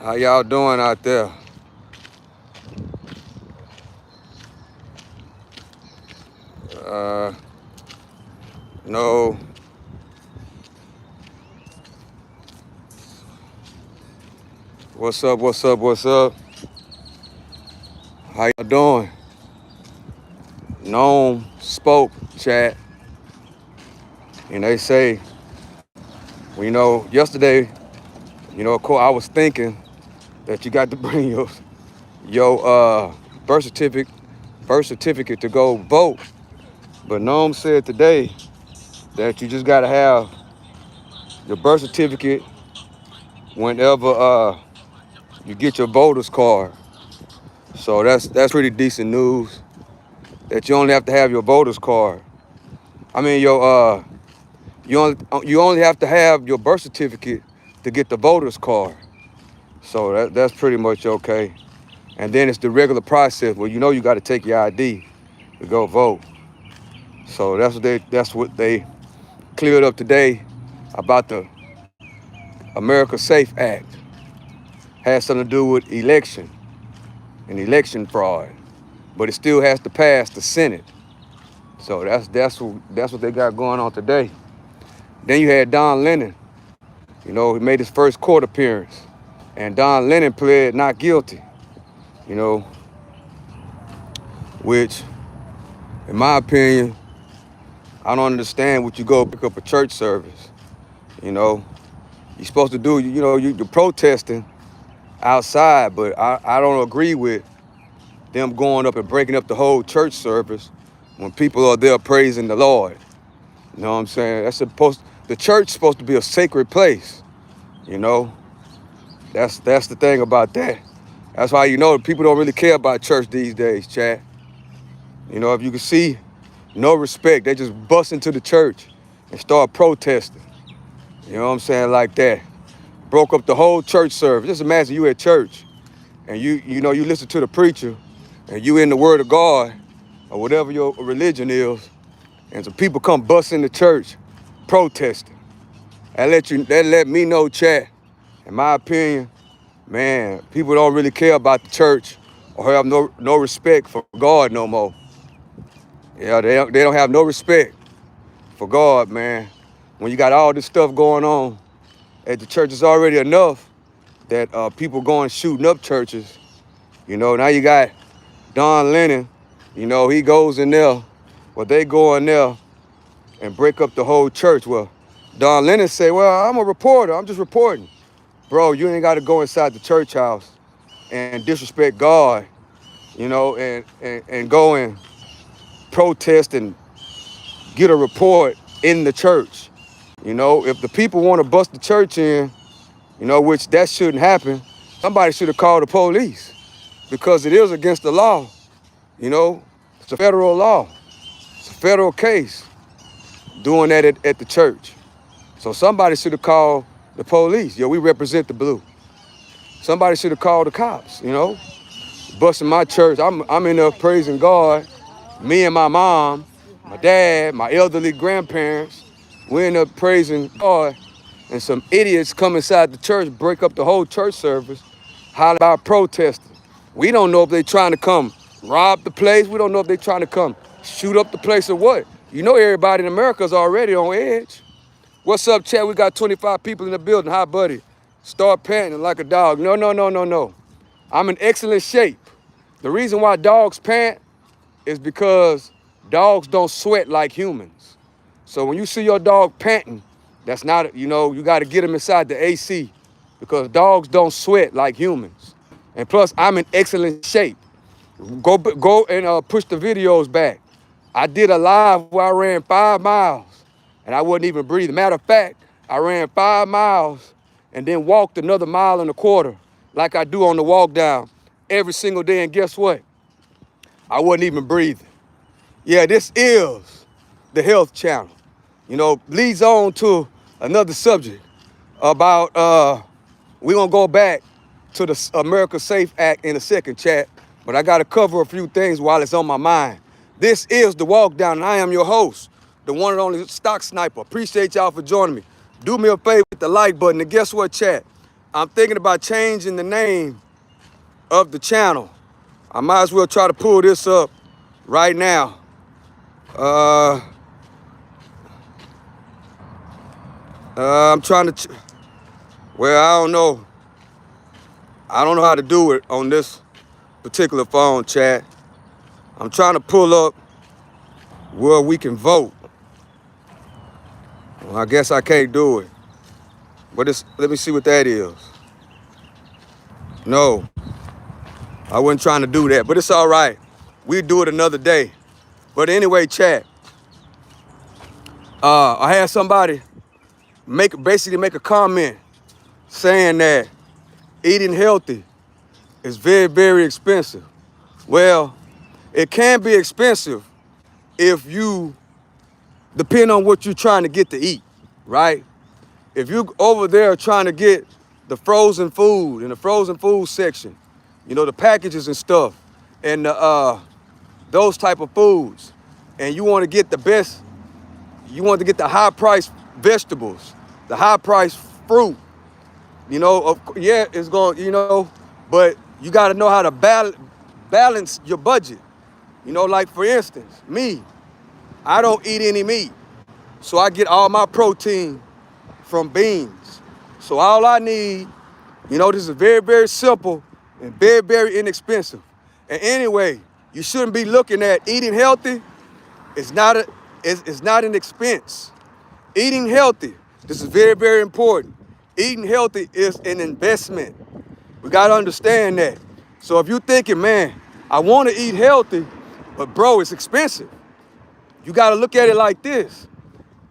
How y'all doing out there? Uh, no. What's up? What's up? What's up? How y'all doing? Gnome spoke, chat, and they say, well, yesterday, of course, I was thinking that you got to bring your birth certificate to go vote. But Gnome said today that you just gotta have your birth certificate whenever you get your voter's card. So that's pretty decent news. That you only have to have your voter's card. I mean you only have to have your birth certificate to get the voter's card. So that's pretty much okay. And then it's the regular process where you got to take your ID to go vote. So that's what they cleared up today about the America Safe Act. Has something to do with election and election fraud, but it still has to pass the Senate. So that's what they got going on today. Then you had Don Lennon. He made his first court appearance, and Don Lennon pled not guilty. Which, in my opinion, I don't understand what you go pick up a church service. You're supposed to do. You're protesting outside, but I don't agree with them going up and breaking up the whole church service when people are there praising the Lord. You know what I'm saying? The church is supposed to be a sacred place. That's the thing about that. That's why people don't really care about church these days, chat. If you can see no respect, they just bust into the church and start protesting. You know what I'm saying? Like that. Broke up the whole church service. Just imagine you at church and you listen to the preacher and you in the word of God or whatever your religion is, and some people come bust in the church protesting. That let me know, chat. In my opinion, man, people don't really care about the church or have no respect for God no more. Yeah, they don't have no respect for God, man. When you got all this stuff going on at the church, it's already enough that people going shooting up churches. Now you got Don Lennon. He goes in there. Well, they go in there and break up the whole church. Well, Don Lennon say, well, I'm a reporter. I'm just reporting. Bro, you ain't got to go inside the church house and disrespect God, and go and protest and get a report in the church. If the people want to bust the church in, which that shouldn't happen, somebody should have called the police because it is against the law. It's a federal law. It's a federal case doing that at the church. So somebody should have called the police. We represent the blue. Somebody should have called the cops, busting my church. I'm in there praising God. Me and my mom, my dad, my elderly grandparents, we end up praising God, and some idiots come inside the church, break up the whole church service, holler about protesting. We don't know if they trying to come rob the place. We don't know if they trying to come shoot up the place or what. Everybody in America is already on edge. What's up, chat? We got 25 people in the building. Hi, buddy. Start panting like a dog. No, no, no, no, no. I'm in excellent shape. The reason why dogs pant is because dogs don't sweat like humans. So when you see your dog panting, that's not, you got to get him inside the AC because dogs don't sweat like humans. And plus, I'm in excellent shape. Go and push the videos back. I did a live where I ran 5 miles and I wasn't even breathing. Matter of fact, I ran 5 miles and then walked another 1.25 miles like I do on the walk down every single day. And guess what? I wasn't even breathing. Yeah, this is the Health Channel. Leads on to another subject about, we're going to go back to the America Safe Act in a second, chat, but I got to cover a few things while it's on my mind. This is The Walk Down, and I am your host, the one and only Stock Sniper. Appreciate y'all for joining me. Do me a favor with the like button, and guess what, chat? I'm thinking about changing the name of the channel. I might as well try to pull this up right now. I'm trying to, well, I don't know. I don't know how to do it on this particular phone, chat. I'm trying to pull up where we can vote. Well, I guess I can't do it. But let me see what that is. No, I wasn't trying to do that, but it's all right. We'll do it another day. But anyway, chat, I had somebody basically make a comment saying that eating healthy is very, very expensive. Well, it can be expensive if you depend on what you're trying to get to eat, right? If you over there trying to get the frozen food in the frozen food section, you know, the packages and stuff, and those type of foods, and you want to get the best, you want to get the high price vegetables, the high price fruit, you know, yeah, it's going, you know, but you got to know how to balance your budget. You know, like for instance, me, I don't eat any meat, so I get all my protein from beans. So all I need, you know, this is very, very simple and very, very inexpensive. And anyway, you shouldn't be looking at eating healthy. It's not an expense. Eating healthy, this is very, very important. Eating healthy is an investment. We got to understand that. So if you're thinking, man, I want to eat healthy, but bro, it's expensive. You got to look at it like this.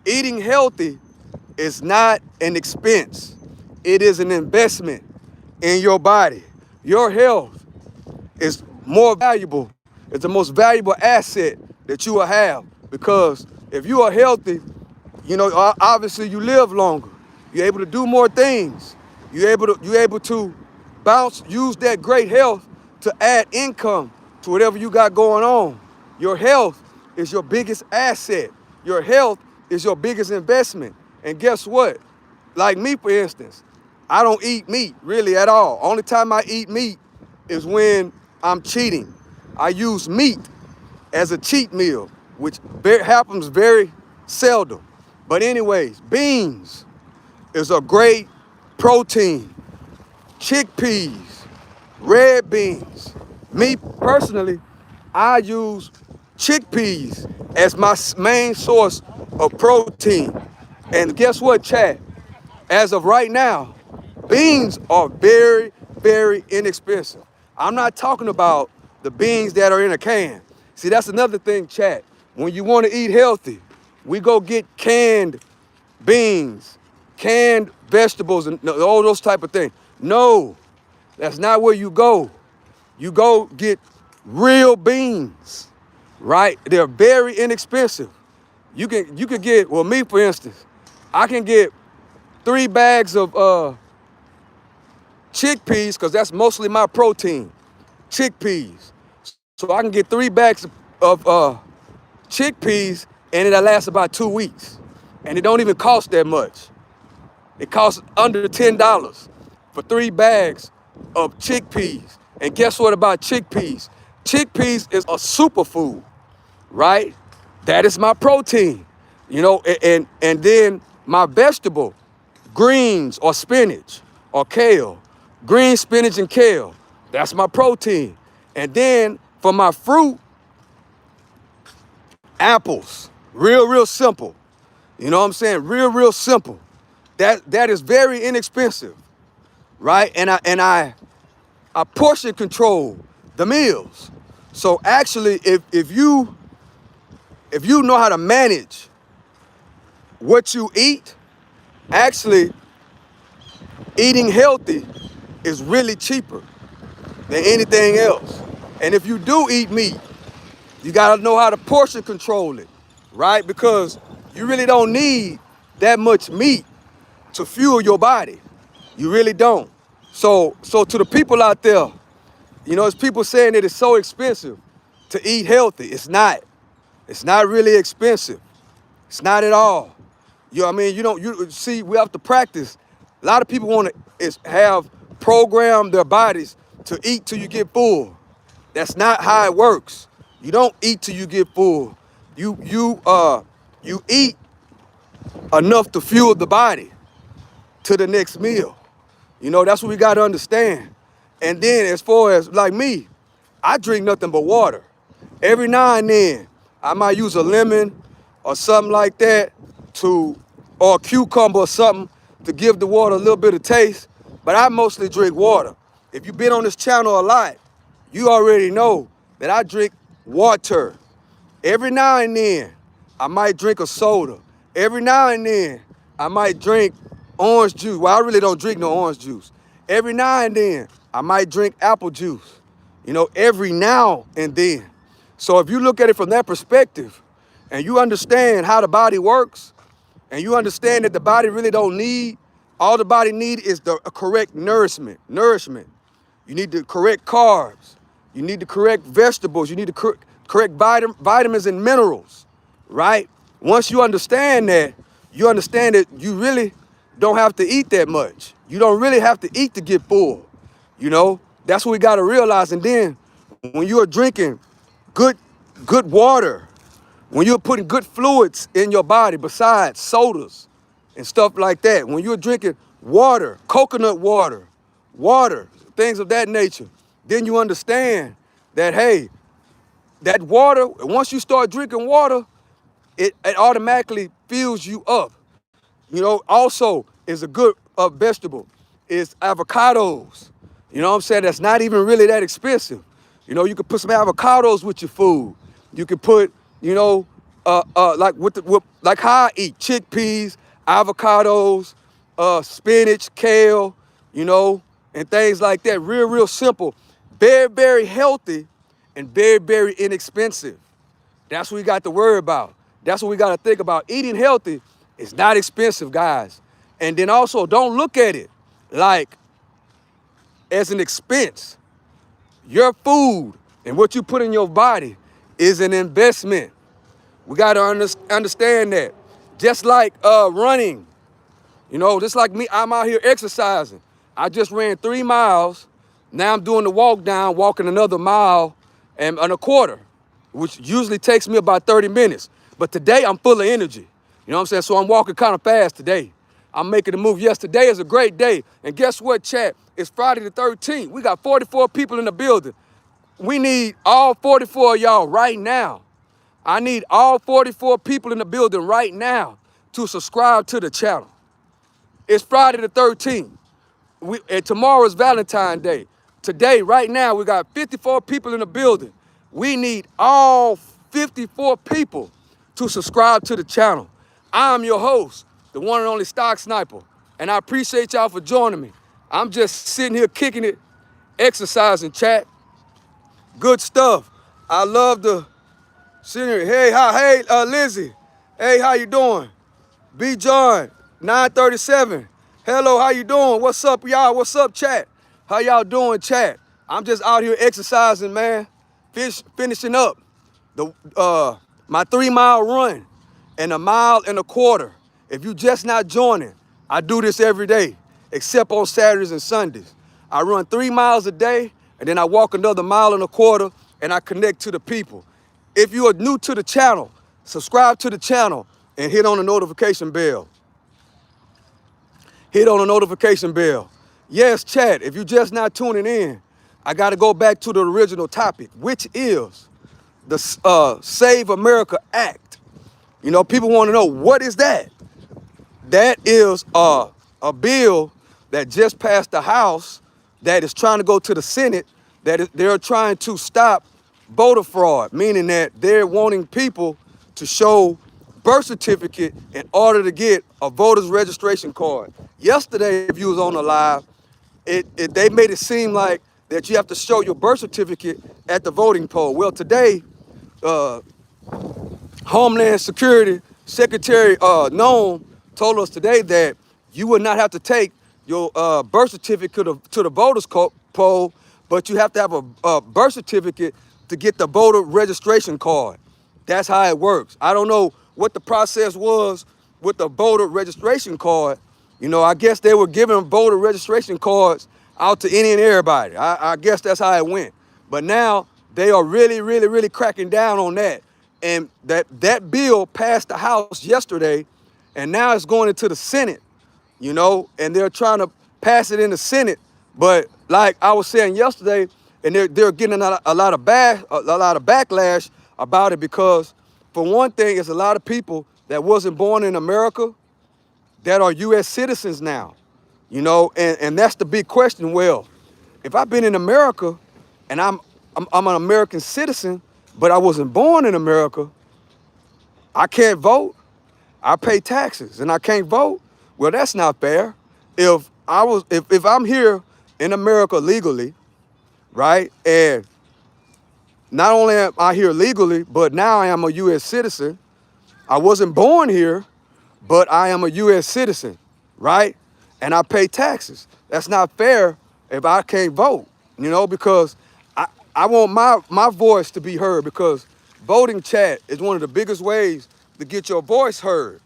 Eating healthy is not an expense. It is an investment in your body. Your health is more valuable. It's the most valuable asset that you will have, because if you are healthy, you know, obviously you live longer. You're able to do more things. You're able to use that great health to add income to whatever you got going on. Your health is your biggest asset. Your health is your biggest investment. And guess what? Like me, for instance, I don't eat meat really at all. Only time I eat meat is when I'm cheating. I use meat as a cheat meal, which happens very seldom. But anyways, beans is a great protein. Chickpeas, red beans. Me personally, I use chickpeas as my main source of protein. And guess what, Chad? As of right now, beans are very, very inexpensive. I'm not talking about the beans that are in a can. See, that's another thing, Chad. When you want to eat healthy, we go get canned beans, canned vegetables, and all those type of things. No, that's not where you go. You go get real beans, right? They're very inexpensive. You can get, well, me for instance, I can get 3 bags of chickpeas, because that's mostly my protein, chickpeas. So I can get 3 bags of chickpeas, and it'll last about 2 weeks. And it don't even cost that much. It costs under $10 for 3 bags of chickpeas. And guess what about chickpeas? Chickpeas is a superfood, right? That is my protein, you know, and then my vegetable, greens or spinach or kale, green spinach and kale, that's my protein. And then for my fruit, apples, real simple. You know what I'm saying? Real simple. That is very inexpensive, right? And I portion control the meals. So actually, if you know how to manage what you eat, actually eating healthy is really cheaper than anything else. And if you do eat meat, you gotta know how to portion control it, right? Because you really don't need that much meat to fuel your body. You really don't. So to the people out there, you know, it's people saying that it's so expensive to eat healthy. It's not. It's not really expensive. It's not at all. You know what I mean? You see, we have to practice A lot of people want to have programmed their bodies to eat till you get full. That's not how it works. You don't eat till you get full. You eat enough to fuel the body to the next meal. You know, that's what we got to understand. And then as far as like me, I drink nothing but water. Every now and then, I might use a lemon or something like that or a cucumber or something to give the water a little bit of taste. But I mostly drink water. If you've been on this channel a lot, you already know that I drink water. Every now and then, I might drink a soda. Every now and then, I might drink orange juice. Well, I really don't drink no orange juice. Every now and then, I might drink apple juice. You know, every now and then. So if you look at it from that perspective, and you understand how the body works, and you understand that the body really don't need, all the body need is the correct nourishment. You need the correct carbs. You need the correct vegetables. You need the correct vitamins and minerals, right? Once you understand that you really don't have to eat that much. You don't really have to eat to get full. You know, that's what we got to realize. And then when you're drinking good water, when you're putting good fluids in your body besides sodas and stuff like that, when you're drinking water, coconut water, things of that nature, then you understand that, hey, that water, once you start drinking water, it automatically fills you up. You know, also is a good vegetable is avocados. You know what I'm saying? That's not even really that expensive. You know, you can put some avocados with your food. You can put, you know, like how I eat chickpeas, avocados, spinach, kale, you know, and things like that. Real simple. Very, very healthy and very, very inexpensive. That's what we got to worry about. That's what we got to think about. Eating healthy is not expensive, guys. And then also don't look at it like as an expense. Your food and what you put in your body is an investment. We got to understand that. Just like running, you know, just like me, I'm out here exercising. I just ran 3 miles. Now I'm doing the walk down, walking another mile and a quarter, which usually takes me about 30 minutes. But today I'm full of energy. You know what I'm saying? So I'm walking kind of fast today. I'm making a move. Yes, today is a great day. And guess what, chat? It's Friday the 13th. We got 44 people in the building. We need all 44 of y'all right now. I need all 44 people in the building right now to subscribe to the channel. It's Friday the 13th. And tomorrow is Valentine's Day. Today, right now, we got 54 people in the building. We need all 54 people to subscribe to the channel. I'm your host, the one and only Stock Sniper, and I appreciate y'all for joining me. I'm just sitting here kicking it, exercising, chat. Good stuff. I love the scenery. Hey, Lizzie. Hey, how you doing? B. John, 937. Hello, how you doing? What's up, y'all? What's up, chat? How y'all doing, chat? I'm just out here exercising, man. Finishing up my 3 mile run and a mile and a quarter. If you just not joining, I do this every day, except on Saturdays and Sundays. I run 3 miles a day, and then I walk another mile and a quarter, and I connect to the people. If you are new to the channel, subscribe to the channel and hit on the notification bell. Hit on the notification bell. Yes, chat, if you're just not tuning in, I got to go back to the original topic, which is the Save America Act. You know, people want to know, what is that? That is a bill that just passed the House that is trying to go to the Senate, they're trying to stop voter fraud, meaning that they're wanting people to show birth certificate in order to get a voter's registration card. Yesterday, if you was on the live, they made it seem like that you have to show your birth certificate at the voting poll. Well, today, Homeland Security Secretary Noem told us today that you would not have to take your birth certificate to the voters poll, but you have to have a birth certificate to get the voter registration card. That's how it works. I don't know what the process was with the voter registration card, You know, I guess they were giving voter registration cards out to any and everybody. I guess that's how it went. But now they are really, really, really cracking down on that. And that bill passed the House yesterday, and now it's going into the Senate, you know, and they're trying to pass it in the Senate. But like I was saying yesterday, and they're getting a lot of backlash about it because, for one thing, it's a lot of people that wasn't born in America that are U.S. citizens now, you know, and that's the big question. Well, if I've been in America and I'm an American citizen, but I wasn't born in America, I can't vote. I pay taxes and I can't vote. Well, that's not fair. If I'm here in America legally, right, and not only am I here legally, but now I am a U.S. citizen. I wasn't born here, but I am a U.S. citizen, right? And I pay taxes. That's not fair if I can't vote, you know, because I want my voice to be heard, because voting, chat, is one of the biggest ways to get your voice heard,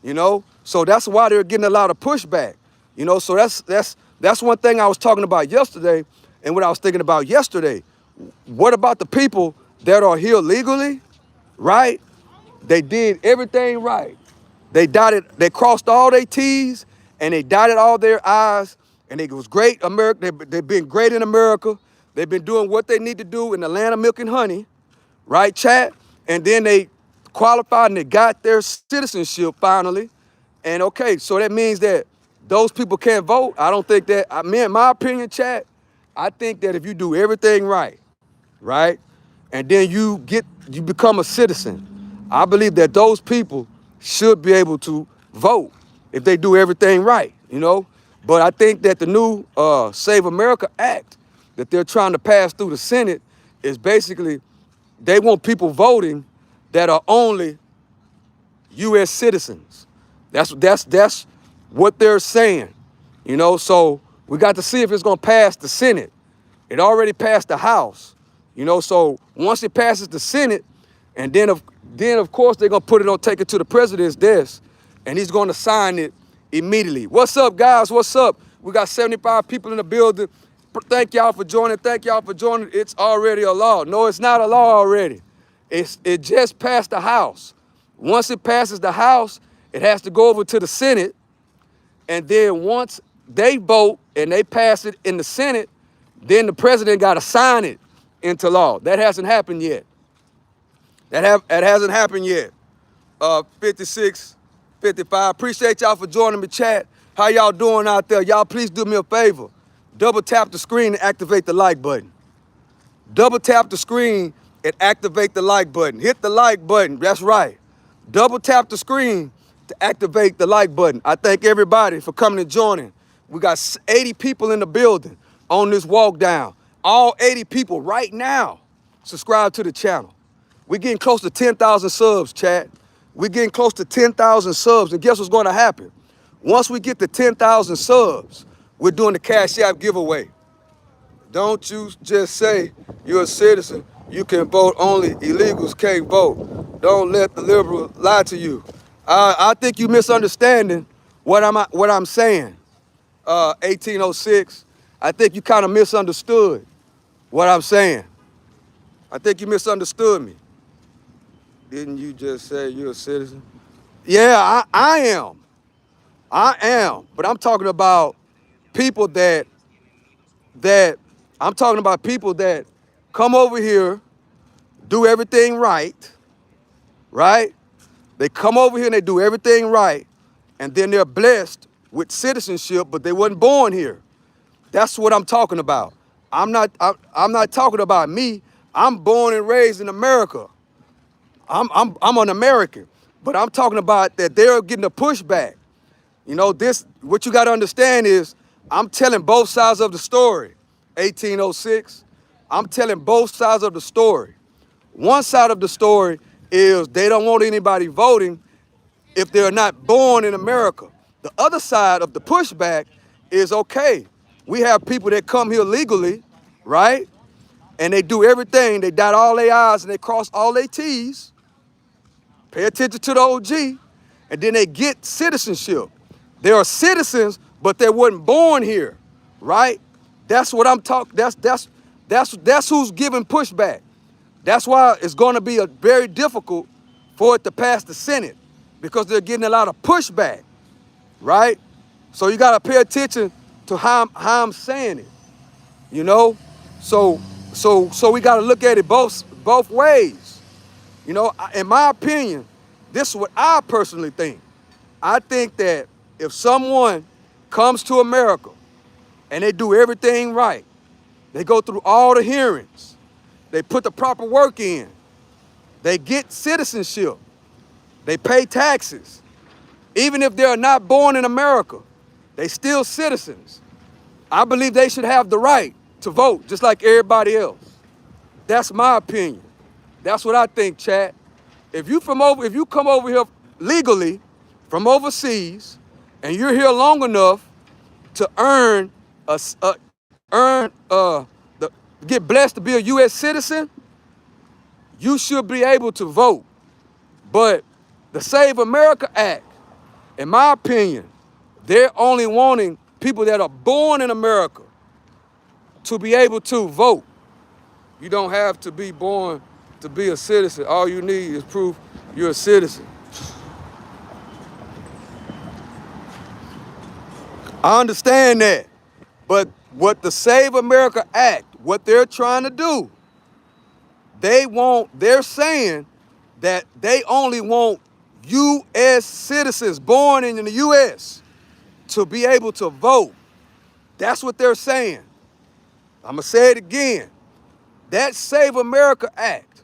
you know? So that's why they're getting a lot of pushback, you know? So that's one thing I was talking about yesterday, and what I was thinking about yesterday. What about the people that are here legally, right? They did everything right. They crossed all their T's and they dotted all their I's, and it was great. They've been great in America. They've been doing what they need to do in the land of milk and honey, right, chat? And then they qualified and they got their citizenship finally. And okay, so that means that those people can't vote. I don't think that, in my opinion, chat, I think that if you do everything right, and then you become a citizen, I believe that those people should be able to vote if they do everything right, you know? But I think that the new Save America Act that they're trying to pass through the Senate is basically, they want people voting that are only U.S. citizens. That's what they're saying, you know? So we got to see if it's gonna pass the Senate. It already passed the House, you know? So once it passes the Senate, and then of course they're gonna take it to the president's desk, and he's gonna sign it immediately. What's up, guys? What's up? We got 75 people in the building. Thank y'all for joining. Thank y'all for joining. It's already a law. No, it's not a law already. It just passed the House. Once it passes the House, it has to go over to the Senate, and then once they vote and they pass it in the Senate, then the president got to sign it into law. That hasn't happened yet. That hasn't happened yet. 56, 55. Appreciate y'all for joining me, chat. How y'all doing out there? Y'all please do me a favor. Double tap the screen and activate the like button. Double tap the screen and activate the like button. Hit the like button. That's right. Double tap the screen to activate the like button. I thank everybody for coming and joining. We got 80 people in the building on this walk down. All 80 people right now subscribe to the channel. We're getting close to 10,000 subs, chat. We're getting close to 10,000 subs, and guess what's going to happen? Once we get to 10,000 subs, we're doing the Cash App giveaway. Don't you just say you're a citizen, you can vote, only illegals can't vote. Don't let the liberal lie to you. I think you misunderstanding what I'm saying. 1806, I think you kind of misunderstood what I'm saying. I think you misunderstood me. Didn't you just say you're a citizen? Yeah, I am. I am. But I'm talking about people that come over here, do everything right? They come over here and they do everything right, and then they're blessed with citizenship, but they wasn't born here. That's what I'm talking about. I'm not talking about me. I'm born and raised in America. I'm an American, but I'm talking about that they're getting a pushback. You know, what you got to understand is I'm telling both sides of the story. 1806, I'm telling both sides of the story. One side of the story is they don't want anybody voting if they're not born in America. The other side of the pushback is, okay, we have people that come here legally, right? And they do everything. They dot all their I's and they cross all their T's. Pay attention to the OG. And then they get citizenship. They are citizens, but they weren't born here, right? That's what I'm talking. That's who's giving pushback. That's why it's going to be very difficult for it to pass the Senate, because they're getting a lot of pushback, right? So you got to pay attention to how I'm saying it, you know. So we got to look at it both ways, you know. In my opinion, this is what I personally think. I think that if someone comes to America and they do everything right, they go through all the hearings, they put the proper work in, they get citizenship, they pay taxes, even if they're not born in America, they still citizens. I believe they should have the right to vote just like everybody else. That's my opinion. That's what I think, chat. If you come over here legally from overseas and you're here long enough to get blessed to be a U.S. citizen, you should be able to vote. But the Save America Act, in my opinion, they're only wanting people that are born in America to be able to vote. You don't have to be born to be a citizen. All you need is proof you're a citizen. I understand that. But what the Save America Act, what they're trying to do, they're saying that they only want U.S. citizens born in the U.S. to be able to vote. That's what they're saying. I'm going to say it again. That Save America Act,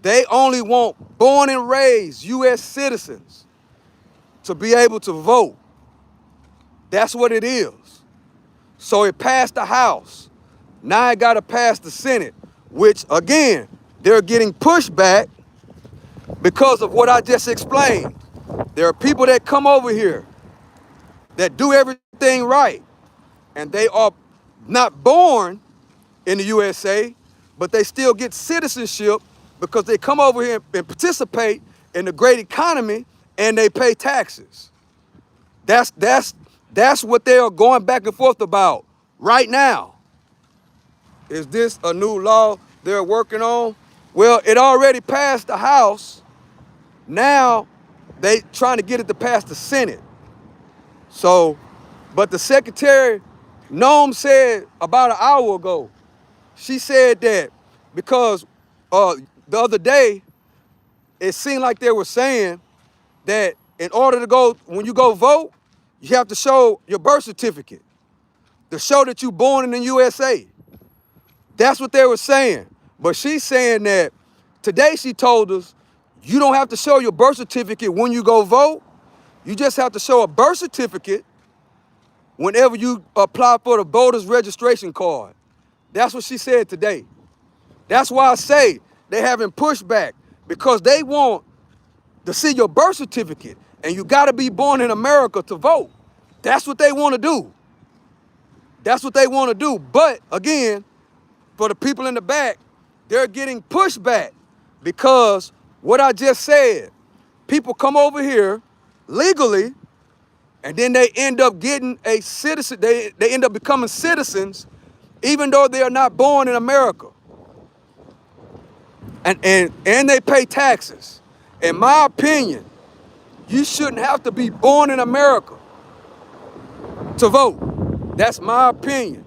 they only want born and raised U.S. citizens to be able to vote. That's what it is. So it passed the House. Now it got to pass the Senate, which, again, they're getting pushback because of what I just explained. There are people that come over here that do everything right, and they are not born in the USA, but they still get citizenship because they come over here and participate in the great economy and they pay taxes. That's what they are going back and forth about right now. Is this a new law they're working on? Well, it already passed the House. Now they trying to get it to pass the Senate. So, but the Secretary, Noam, said about an hour ago, she said that because the other day, it seemed like they were saying that in order to go, when you go vote, you have to show your birth certificate to show that you're born in the USA. That's what they were saying. But she's saying that today she told us you don't have to show your birth certificate when you go vote. You just have to show a birth certificate whenever you apply for the voter's registration card. That's what she said today. That's why I say they're having pushback, because they want to see your birth certificate, and you got to be born in America to vote. That's what they want to do. That's what they want to do. But again, for the people in the back, they're getting pushback because what I just said, people come over here legally, and then they end up getting a citizen. They end up becoming citizens, even though they are not born in America. And they pay taxes. In my opinion, you shouldn't have to be born in America to vote. That's my opinion.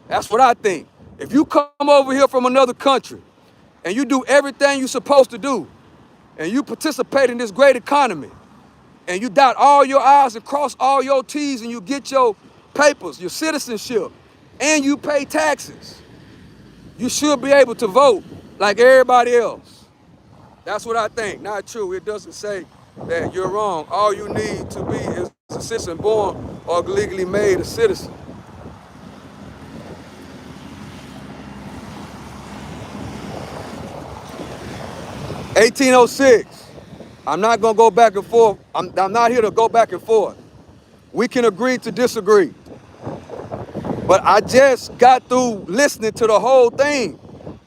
That's what I think. If you come over here from another country and you do everything you're supposed to do, and you participate in this great economy, and you dot all your I's and cross all your T's, and you get your papers, your citizenship, and you pay taxes, you should be able to vote like everybody else. That's what I think. Not true. It doesn't say that you're wrong. All you need to be is a citizen born or legally made a citizen. (1806). I'm not going to go back and forth. I'm not here to go back and forth. We can agree to disagree. But I just got through listening to the whole thing.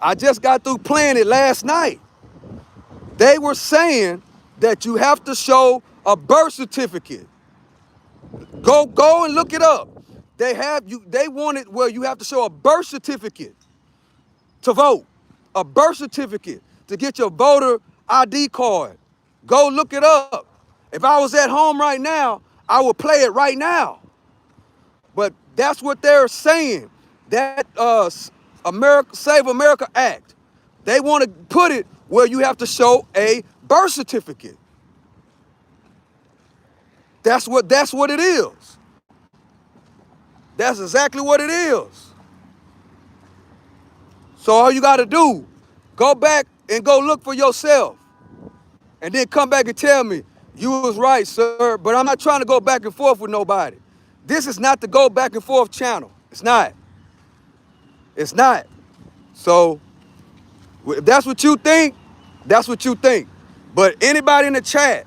I just got through playing it last night. They were saying that you have to show a birth certificate Go and look it up. They want it where you have to show a birth certificate to vote, a birth certificate to get your voter ID card. Go look it up. If I was at home right now, I would play it right now. But that's what they're saying. That Save America Act, they want to put it where you have to show a birth certificate. That's what it is. That's exactly what it is. So all you got to do, go back and go look for yourself. And then come back and tell me, you was right, sir, but I'm not trying to go back and forth with nobody. This is not the go back and forth channel. It's not. It's not. So if that's what you think, that's what you think. But anybody in the chat,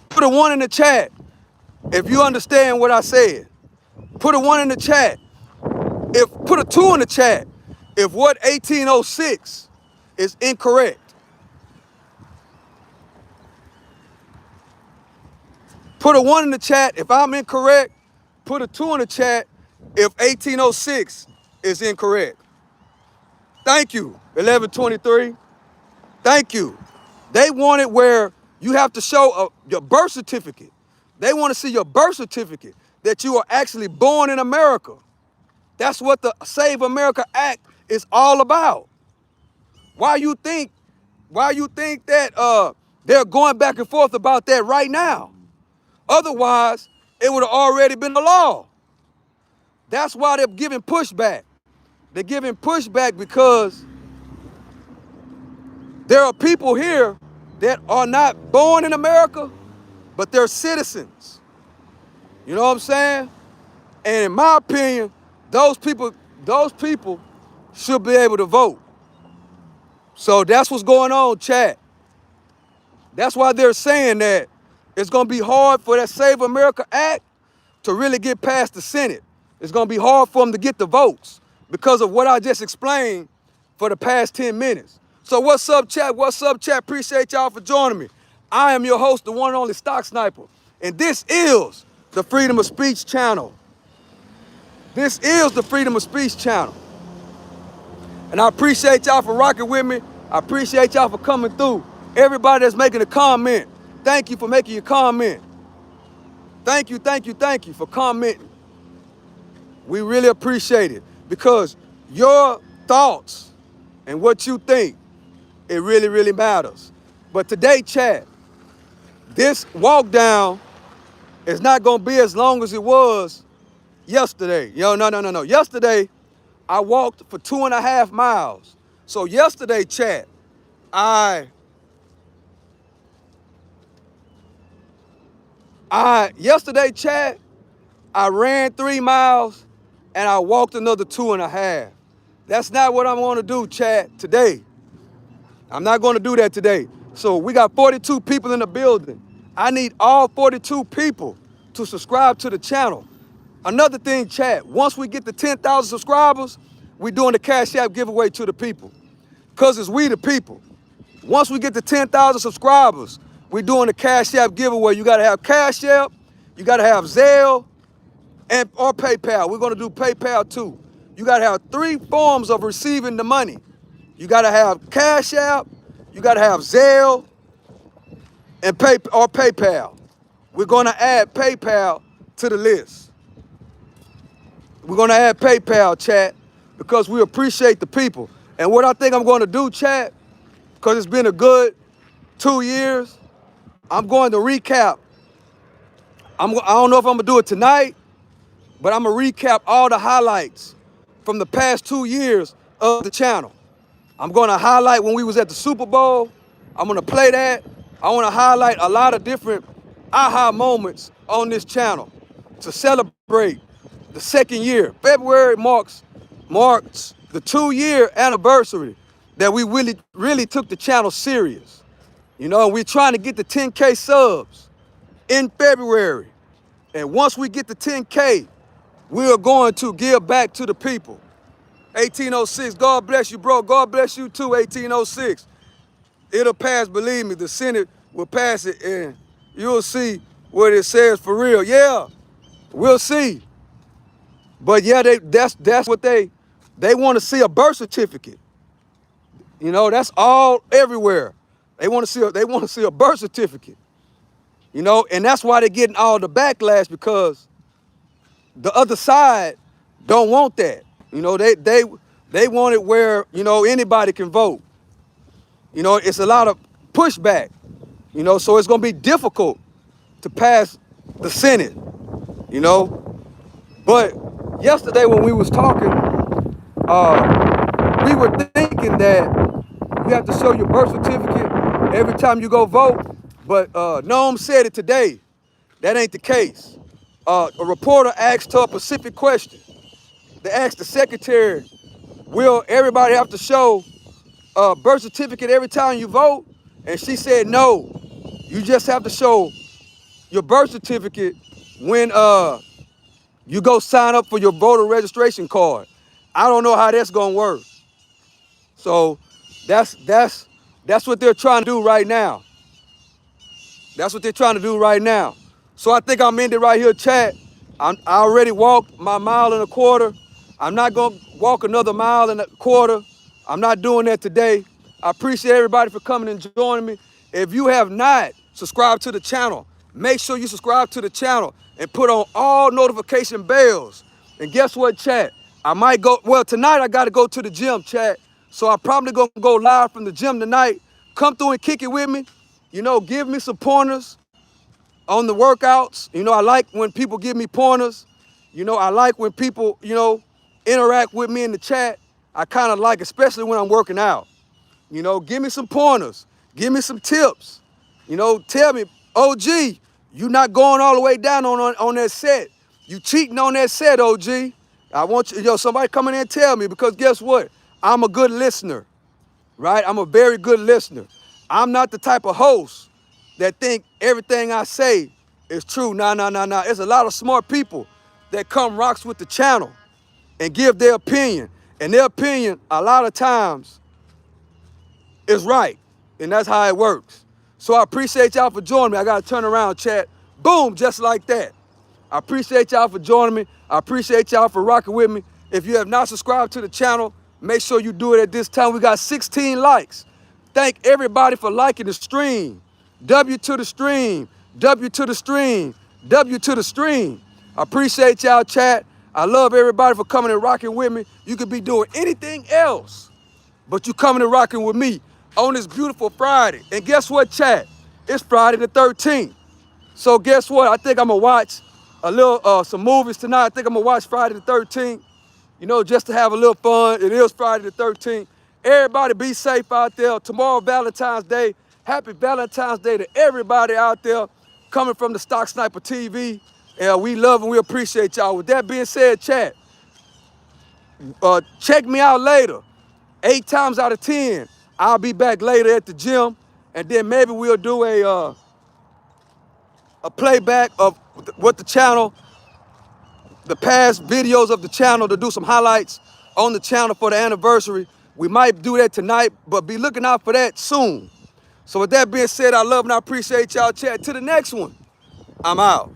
put a 1 in the chat if you understand what I said. Put a 1 in the chat. Put a 2 in the chat if what 1806 is incorrect. Put a 1 in the chat if I'm incorrect. Put a 2 in the chat if 1806 is incorrect. Thank you, 1123. Thank you. They want it where you have to show your birth certificate. They want to see your birth certificate that you are actually born in America. That's what the Save America Act is all about. Why you think that they're going back and forth about that right now? Otherwise, it would have already been the law. That's why they're giving pushback. They're giving pushback because there are people here that are not born in America, but they're citizens. You know what I'm saying? And in my opinion, those people should be able to vote. So that's what's going on, chat. That's why they're saying that it's going to be hard for that Save America Act to really get past the Senate. It's going to be hard for them to get the votes because of what I just explained for the past 10 minutes. So what's up, chat? What's up, chat? Appreciate y'all for joining me. I am your host, the one and only Stock Sniper, and this is the Freedom of Speech channel. This is the Freedom of Speech channel. And I appreciate y'all for rocking with me. I appreciate y'all for coming through. Everybody that's making a comment, thank you for making your comment. Thank you for commenting. We really appreciate it because your thoughts and what you think, it really, really matters. But today, chat, this walk down is not going to be as long as it was yesterday. No. Yesterday, I walked for 2.5 miles. So yesterday, chat, I ran 3 miles and I walked another 2.5. That's not what I'm going to do, chat, today. I'm not going to do that today. So we got 42 people in the building. I need all 42 people to subscribe to the channel. Another thing, chat, once we get to 10,000 subscribers, we're doing the Cash App giveaway to the people. Because it's we the people. Once we get to 10,000 subscribers, we're doing the Cash App giveaway. You got to have Cash App, you got to have Zelle, or PayPal. We're going to do PayPal too. You got to have 3 forms of receiving the money. You got to have Cash App, you got to have Zelle, and PayPal. We're going to add PayPal to the list. We're going to add PayPal, chat, because we appreciate the people. And what I think I'm going to do, chat, because it's been a good 2 years, I'm going to recap. I don't know if I'm going to do it tonight, but I'm going to recap all the highlights from the past 2 years of the channel. I'm going to highlight when we was at the Super Bowl. I'm going to play that. I want to highlight a lot of different aha moments on this channel to celebrate the 2nd year. February marks the 2-year anniversary that we really took the channel serious. You know, we're trying to get to 10K subs in February. And once we get to 10K, we are going to give back to the people. 1806, God bless you, bro. God bless you too, 1806. It'll pass, believe me, the Senate will pass it, and You'll see what it says for real. Yeah, we'll see. But yeah, that's what they want to see, a birth certificate. You know, that's all everywhere. They want to see a birth certificate. You know, and that's why they're getting all the backlash, because the other side don't want that. You know, they want it where, you know, anybody can vote. You know, it's a lot of pushback. You know, so it's gonna be difficult to pass the Senate. You know, but yesterday when we was talking, we were thinking that you have to show your birth certificate every time you go vote. But Noam said it today. That ain't the case. A reporter asked her a specific question. They asked the secretary, will everybody have to show a birth certificate every time you vote? And she said, no. You just have to show your birth certificate when you go sign up for your voter registration card. I don't know how that's gonna work. So that's what they're trying to do right now. That's what they're trying to do right now. So I think I'm ending right here, chat. I already walked my 1.25 miles. I'm not gonna walk another 1.25 miles. I'm not doing that today. I appreciate everybody for coming and joining me. If you have not subscribed to the channel, make sure you subscribe to the channel and put on all notification bells. And guess what, chat? I might go, well, tonight I gotta go to the gym, chat. So I'm probably gonna go live from the gym tonight. Come through and kick it with me. You know, give me some pointers on the workouts. You know, I like when people give me pointers. You know, I like when people, you know, interact with me in the chat. I kind of like, especially when I'm working out. You know, give me some pointers. Give me some tips. You know, tell me, OG, you not going all the way down on that set. You cheating on that set, OG. I want you, yo, somebody come in there and tell me, because guess what? I'm a good listener, right? I'm a very good listener. I'm not the type of host that think everything I say is true. Nah. There's a lot of smart people that come rocks with the channel and give their opinion. And their opinion, a lot of times, is right. And that's how it works. So I appreciate y'all for joining me. I got to turn around, chat. Boom, just like that. I appreciate y'all for joining me. I appreciate y'all for rocking with me. If you have not subscribed to the channel, make sure you do it at this time. We got 16 likes. Thank everybody for liking the stream. W to the stream. W to the stream. W to the stream. I appreciate y'all, chat. I love everybody for coming and rocking with me. You could be doing anything else, but you coming and rocking with me on this beautiful Friday. And guess what, chat? It's Friday the 13th. So guess what? I think I'm gonna watch a little some movies tonight. I think I'm gonna watch Friday the 13th. You know, just to have a little fun. It is Friday the 13th. Everybody be safe out there. Tomorrow, Valentine's Day. Happy Valentine's Day to everybody out there coming from the Stock Sniper TV. And we love and we appreciate y'all. With that being said, chat, check me out later. 8 times out of 10, I'll be back later at the gym, and then maybe we'll do a playback of what the channel, the past videos of the channel, to do some highlights on the channel for the anniversary. We might do that tonight, but be looking out for that soon. So with that being said, I love and I appreciate y'all, chat. To the next one, I'm out.